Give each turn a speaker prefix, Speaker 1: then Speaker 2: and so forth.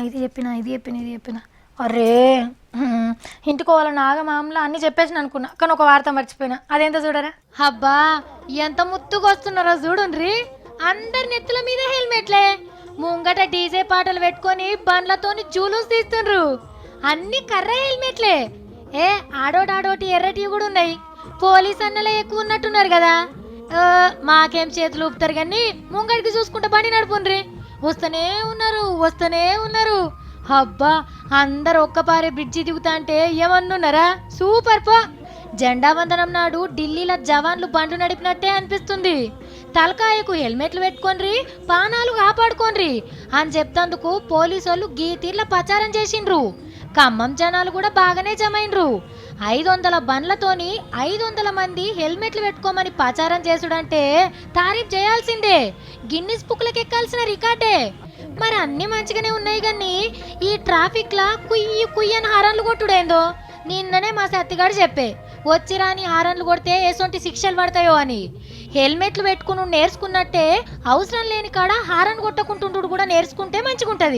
Speaker 1: ఇది చెప్పిన అరే ఇంటికి వాళ్ళ ఆగమామలా అన్ని చెప్పేసిన అనుకున్నా, కానీ ఒక వార్త మర్చిపోయినా. అదేంటో చూడరా.
Speaker 2: అబ్బా ఎంత ముత్తుగా వస్తున్నారో చూడండి. అందరి నెత్తుల మీద హెల్మెట్లే, ముంగట డీజే పాటలు పెట్టుకొని బండ్లతోని జూలూస్ తీస్తుండ్రు. అన్ని కర్ర హెల్మెట్లే. ఆడోటి ఎర్రటి కూడా ఉన్నాయి. పోలీస్ అన్నలే ఎక్కువ ఉన్నట్టున్నారు కదా. మాకేం చేతులు ఊపుతారు కానీ ముంగడికి చూసుకుంటా బండి నడుపుండ్రి. వస్తూనే ఉన్నారు. అబ్బా అందరు ఒక్కపారే బ్రిడ్జి దిగుతా అంటే ఏమన్నున్నారా? సూపర్ పో. జెండా వందనం నాడు ఢిల్లీలో జవాన్లు బండ్లు నడిపినట్టే అనిపిస్తుంది. తలకాయకు హెల్మెట్లు పెట్టుకోండ్రి, పానాలు కాపాడుకోండ్రి అని చెప్తందుకు పోలీసు వాళ్ళు గీతీర్ల ప్రచారం చేసిండ్రు. ఖమ్మం జనాలు కూడా బాగానే జమైండ్రు. 500 బండ్లతోని 500 మంది హెల్మెట్లు పెట్టుకోమని ప్రచారం చేసుడంటే తారీఫ్ చేయాల్సిందే. గిన్నిస్ బుక్లకు ఎక్కాల్సిన రికార్డే. మరి అన్ని మంచిగానే ఉన్నాయి కానీ ఈ ట్రాఫిక్ లా కుయ్యని హారన్లు కొట్టుడేందో. నిన్ననే మా సత్తిగాడు చెప్పే, వచ్చిరాని హారన్లు కొడితే ఎసొంటి శిక్షలు పడతాయో అని. హెల్మెట్లు పెట్టుకుని నేర్చుకున్నట్టే అవసరం లేని కాడ హారన్ కొట్టకుంటుండు కూడా నేర్చుకుంటే మంచిగుంటది.